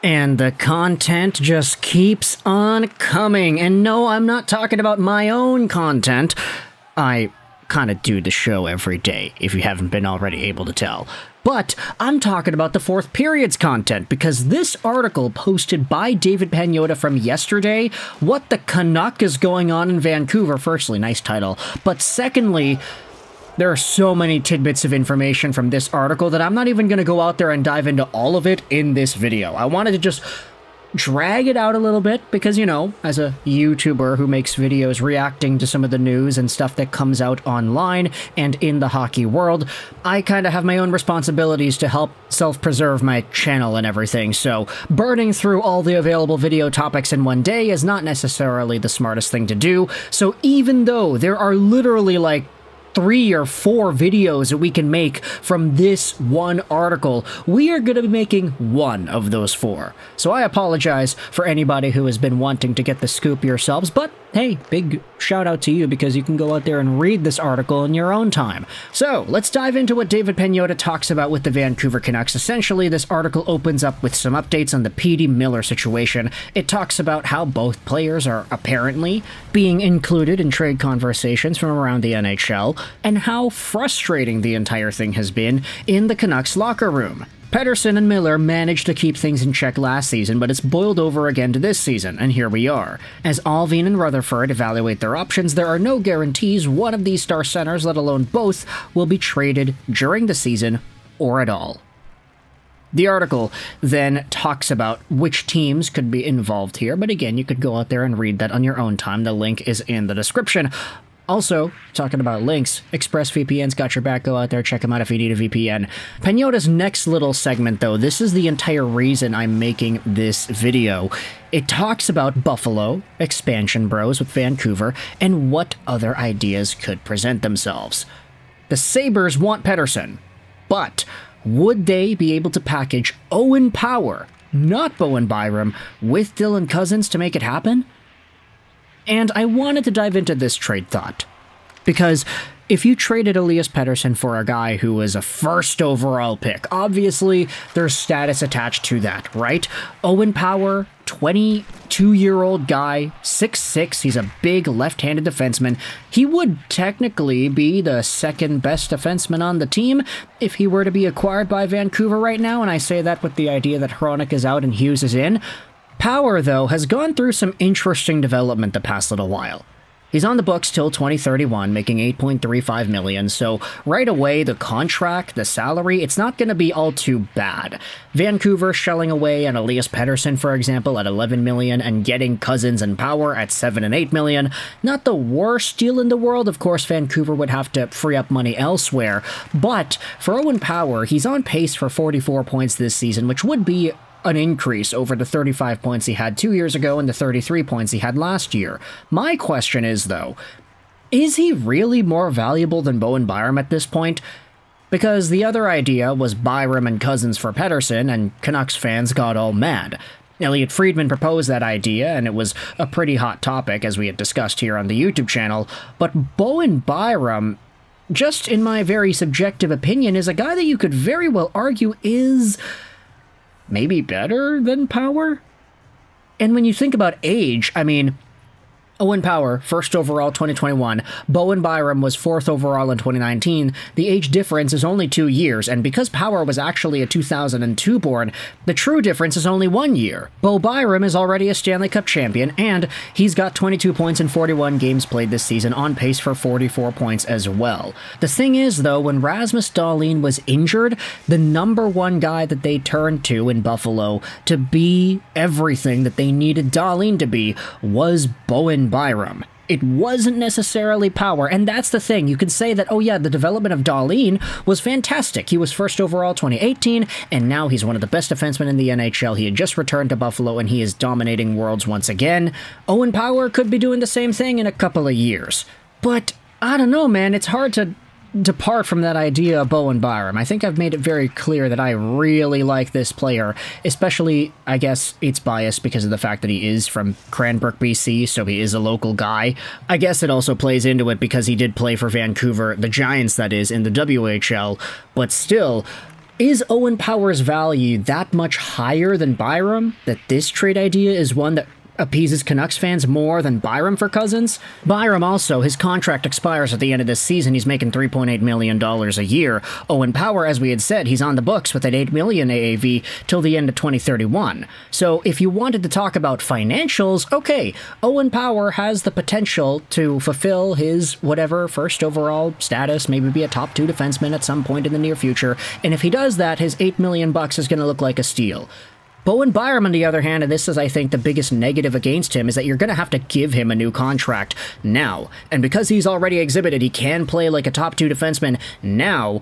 And the content just keeps on coming. And no, I'm not talking about my own content. I kind of do the show every day, if you haven't been already able to tell. But I'm talking about the fourth period's content, because this article posted by David Pagnotta from yesterday, What the Canuck is Going On in Vancouver, firstly, nice title, but secondly, there are so many tidbits of information from this article that I'm not even going to go out there and dive into all of it in this video. I wanted to just drag it out a little bit because, you know, as a YouTuber who makes videos reacting to some of the news and stuff that comes out online and in the hockey world, I kind of have my own responsibilities to help self-preserve my channel and everything, so burning through all the available video topics in one day is not necessarily the smartest thing to do. So even though there are literally like 3 or 4 videos that we can make from this one article, we are going to be making one of those 4. So I apologize for anybody who has been wanting to get the scoop yourselves, but hey, big shout out to you because you can go out there and read this article in your own time. So let's dive into what David Pagnotta talks about with the Vancouver Canucks. Essentially, this article opens up with some updates on the P.D. Miller situation. It talks about how both players are apparently being included in trade conversations from around the NHL, and how frustrating the entire thing has been in the Canucks locker room. Pettersson and Miller managed to keep things in check last season, but it's boiled over again to this season, and here we are. As Alvin and Rutherford evaluate their options, there are no guarantees one of these star centers, let alone both, will be traded during the season or at all. The article then talks about which teams could be involved here, but again, you could go out there and read that on your own time. The link is in the description. Also, talking about links, ExpressVPN's got your back. Go out there, check them out if you need a VPN. Pagnotta's next little segment, though, this is the entire reason I'm making this video. It talks about Buffalo, expansion bros with Vancouver, and what other ideas could present themselves. The Sabres want Pettersson, but would they be able to package Owen Power, not Bowen Byram, with Dylan Cozens to make it happen? And I wanted to dive into this trade thought, because if you traded Elias Pettersson for a guy who was a first overall pick, obviously there's status attached to that, right? Owen Power, 22-year-old guy, 6'6", he's a big left-handed defenseman. He would technically be the second best defenseman on the team if he were to be acquired by Vancouver right now, and I say that with the idea that Hronek is out and Hughes is in. Power, though, has gone through some interesting development the past little while. He's on the books till 2031, making $8.35 million, so right away, the contract, the salary, it's not going to be all too bad. Vancouver shelling away on Elias Pettersson, for example, at $11 million, and getting Cozens and Power at $7 and $8 million. Not the worst deal in the world. Of course, Vancouver would have to free up money elsewhere, but for Owen Power, he's on pace for 44 points this season, which would be an increase over the 35 points he had 2 years ago and the 33 points he had last year. My question is, though, is he really more valuable than Bowen Byram at this point? Because the other idea was Byram and Cozens for Pettersson, and Canucks fans got all mad. Elliot Friedman proposed that idea, and it was a pretty hot topic, as we had discussed here on the YouTube channel, but Bowen Byram, just in my very subjective opinion, is a guy that you could very well argue is maybe better than Power? And when you think about age, I mean, Owen Power, first overall 2021. Bowen Byram was fourth overall in 2019. The age difference is only 2 years, and because Power was actually a 2002 born, the true difference is only 1 year. Bo Byram is already a Stanley Cup champion, and he's got 22 points in 41 games played this season, on pace for 44 points as well. The thing is, though, when Rasmus Dahlin was injured, the number one guy that they turned to in Buffalo to be everything that they needed Dahlin to be was Bowen Byram. It wasn't necessarily Power, and that's the thing. You can say that, oh yeah, the development of Dahlin was fantastic. He was first overall 2018, and now he's one of the best defensemen in the NHL. He had just returned to Buffalo, and he is dominating worlds once again. Owen Power could be doing the same thing in a couple of years. But, I don't know, man, it's hard to depart from that idea of Bowen Byram. I think I've made it very clear that I really like this player, especially, I guess it's biased because of the fact that he is from Cranbrook, BC, so he is a local guy. I guess it also plays into it because he did play for Vancouver, the Giants that is, in the WHL, but still, Is Owen Power's value that much higher than Byram, that this trade idea is one that appeases Canucks fans more than Byram for Cozens? Byram also, his contract expires at the end of this season. He's making $3.8 million a year. Owen Power, as we had said, he's on the books with an $8 million AAV till the end of 2031. So if you wanted to talk about financials, okay, Owen Power has the potential to fulfill his whatever first overall status, maybe be a top 2 defenseman at some point in the near future, and if he does that, his $8 million is going to look like a steal. Bowen Byram, on the other hand, and this is, I think, the biggest negative against him, is that you're going to have to give him a new contract now. And because he's already exhibited he can play like a top 2 defenseman now,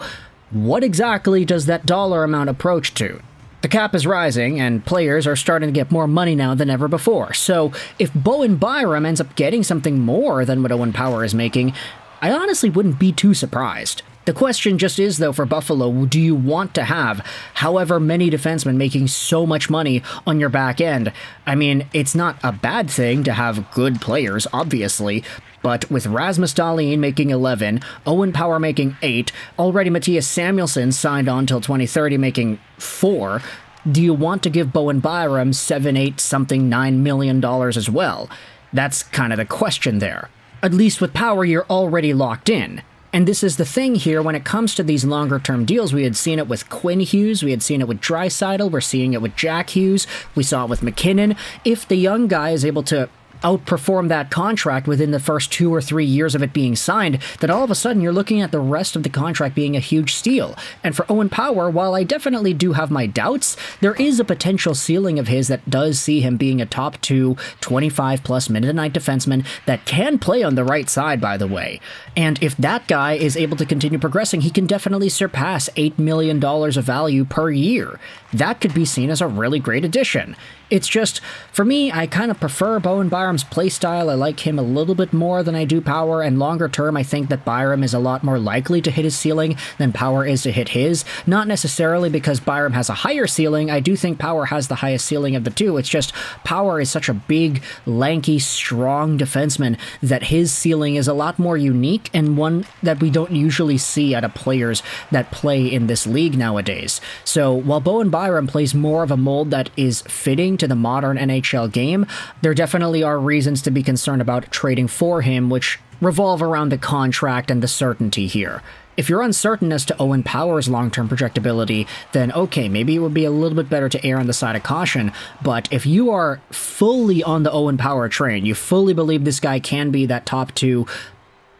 what exactly does that dollar amount approach to? The cap is rising, and players are starting to get more money now than ever before. So if Bowen Byram ends up getting something more than what Owen Power is making, I honestly wouldn't be too surprised. The question just is, though, for Buffalo, do you want to have however many defensemen making so much money on your back end? I mean, it's not a bad thing to have good players, obviously, but with Rasmus Dahlin making 11, Owen Power making 8, already Matthias Samuelsson signed on till 2030 making 4, do you want to give Bowen Byram 7, 8, something, $9 million as well? That's kind of the question there. At least with Power, you're already locked in. And this is the thing here when it comes to these longer-term deals. We had seen it with Quinn Hughes, we had seen it with Draisaitl, we're seeing it with Jack Hughes, we saw it with McKinnon. If the young guy is able to outperform that contract within the first 2 or 3 years of it being signed, then all of a sudden you're looking at the rest of the contract being a huge steal. And for Owen Power, while I definitely do have my doubts, there is a potential ceiling of his that does see him being a top 2, 25-plus minute-a-night defenseman that can play on the right side, by the way. And if that guy is able to continue progressing, he can definitely surpass $8 million of value per year. That could be seen as a really great addition. It's just, for me, I kind of prefer Bowen Byram's playstyle. I like him a little bit more than I do Power, and longer term, I think that Byram is a lot more likely to hit his ceiling than Power is to hit his. Not necessarily because Byram has a higher ceiling. I do think Power has the highest ceiling of the two. It's just Power is such a big, lanky, strong defenseman that his ceiling is a lot more unique and one that we don't usually see out of players that play in this league nowadays. So while Bowen Byram plays more of a mold that is fitting to the modern NHL game, there definitely are reasons to be concerned about trading for him, which revolve around the contract and the certainty here. If you're uncertain as to Owen Power's long-term projectability, then okay, maybe it would be a little bit better to err on the side of caution, but if you are fully on the Owen Power train, you fully believe this guy can be that top 2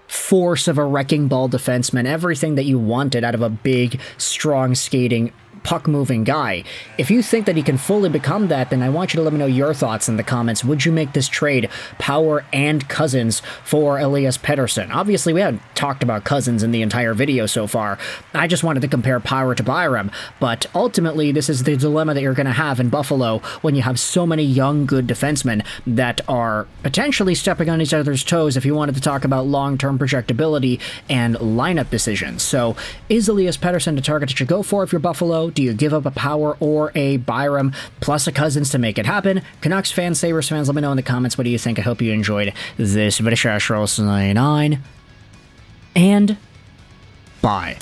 force of a wrecking ball defenseman, everything that you wanted out of a big, strong skating, puck-moving guy. If you think that he can fully become that, then I want you to let me know your thoughts in the comments. Would you make this trade Power and Cozens for Elias Pettersson? Obviously, we haven't talked about Cozens in the entire video so far. I just wanted to compare Power to Byram, but ultimately, this is the dilemma that you're going to have in Buffalo when you have so many young, good defensemen that are potentially stepping on each other's toes if you wanted to talk about long-term projectability and lineup decisions. So, is Elias Pettersson the target that you go for if you're Buffalo? Do you give up a Power or a Byram plus a Cozens to make it happen? Canucks fans, Sabres fans, let me know in the comments. What do you think? I hope you enjoyed this video. 9 and bye.